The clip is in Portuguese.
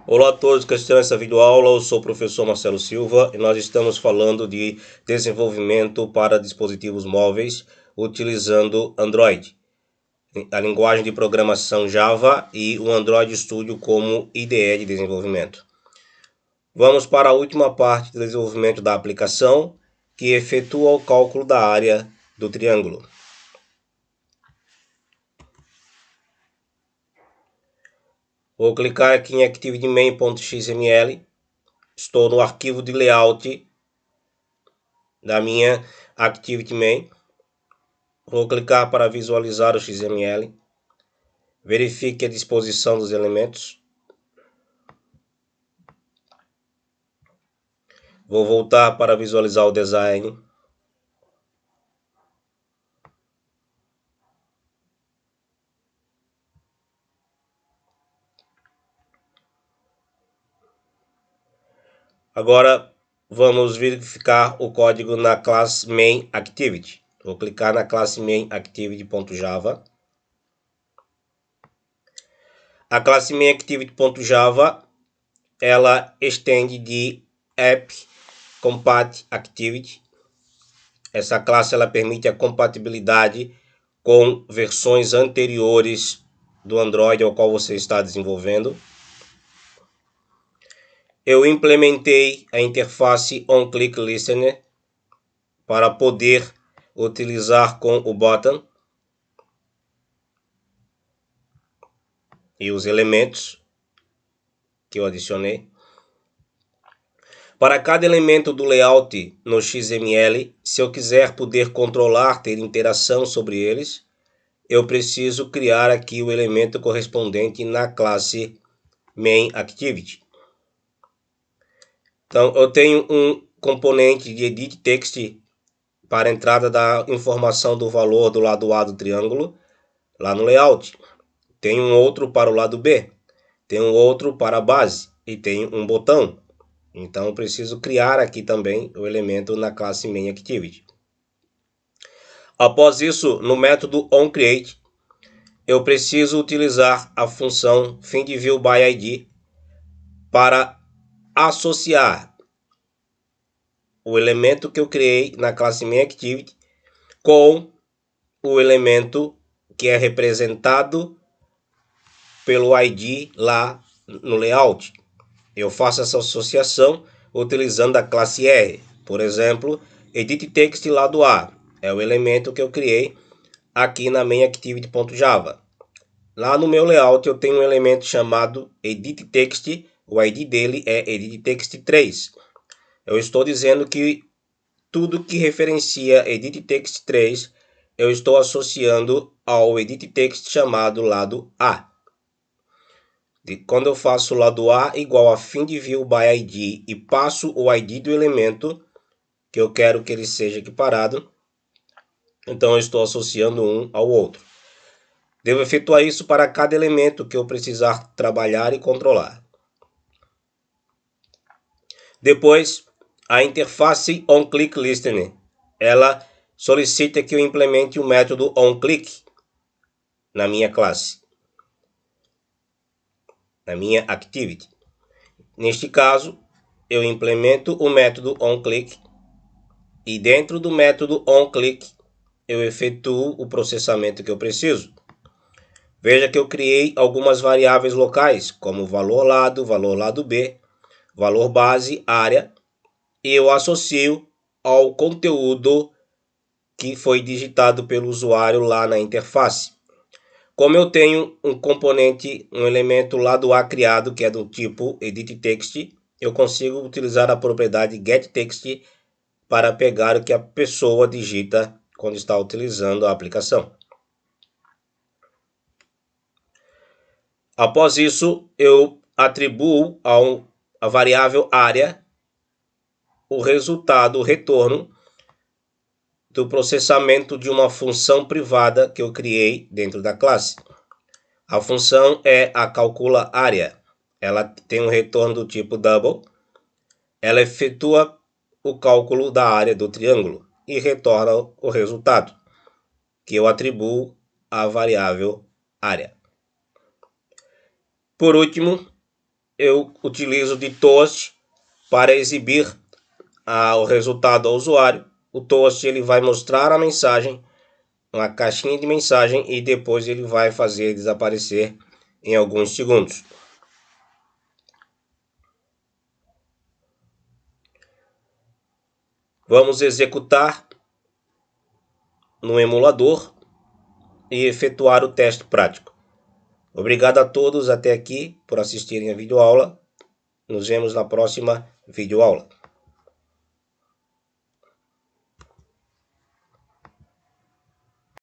Olá a todos que estão nessa videoaula, eu sou o professor Marcelo Silva e nós estamos falando de desenvolvimento para dispositivos móveis utilizando Android, a linguagem de programação Java e o Android Studio como IDE de desenvolvimento. Vamos para a última parte do desenvolvimento da aplicação, que efetua o cálculo da área do triângulo. Vou clicar aqui em ActivityMain.xml. Estou no arquivo de layout da minha ActivityMain. Vou clicar para visualizar o XML. Verifique a disposição dos elementos. Vou voltar para visualizar o design. Agora vamos verificar o código na classe MainActivity. Vou clicar na classe MainActivity.java. A classe MainActivity.java ela estende de AppCompatActivity. Essa classe ela permite a compatibilidade com versões anteriores do Android ao qual você está desenvolvendo. Eu implementei a interface OnClickListener para poder utilizar com o button e os elementos que eu adicionei. Para cada elemento do layout no XML, se eu quiser poder controlar, ter interação sobre eles, eu preciso criar aqui o elemento correspondente na classe MainActivity. Então, eu tenho um componente de editText para a entrada da informação do valor do lado A do triângulo, lá no layout. Tem um outro para o lado B, tem um outro para a base e tem um botão. Então, eu preciso criar aqui também o elemento na classe MainActivity. Após isso, no método onCreate, eu preciso utilizar a função findViewById para associar o elemento que eu criei na classe MainActivity com o elemento que é representado pelo ID lá no layout. Eu faço essa associação utilizando a classe R. Por exemplo, editText lado A é o elemento que eu criei aqui na MainActivity.java. Lá no meu layout eu tenho um elemento chamado editText, o ID dele é editText3. Eu estou dizendo que tudo que referencia editText3 eu estou associando ao editText chamado lado A. Quando eu faço lado A igual a findViewById e passo o ID do elemento que eu quero que ele seja equiparado, então eu estou associando um ao outro. Devo efetuar isso para cada elemento que eu precisar trabalhar e controlar. Depois, a interface onClickListener, ela solicita que eu implemente o método onClick na minha classe, na minha activity. Neste caso, eu implemento o método onClick e dentro do método onClick eu efetuo o processamento que eu preciso. Veja que eu criei algumas variáveis locais, como valor lado B, valor base, área, e eu associo ao conteúdo que foi digitado pelo usuário lá na interface. Como eu tenho um componente, um elemento lado A criado, que é do tipo editText, eu consigo utilizar a propriedade getText para pegar o que a pessoa digita quando está utilizando a aplicação. Após isso, eu atribuo a variável área o resultado, o retorno do processamento de uma função privada que eu criei dentro da classe. A função é a calculaArea. Ela tem um retorno do tipo double. Ela efetua o cálculo da área do triângulo e retorna o resultado, que eu atribuo à variável área. Por último, eu utilizo de Toast para exibir o resultado ao usuário. O Toast ele vai mostrar a mensagem, uma caixinha de mensagem, e depois ele vai fazer desaparecer em alguns segundos. Vamos executar no emulador e efetuar o teste prático. Obrigado a todos até aqui por assistirem a videoaula. Nos vemos na próxima videoaula.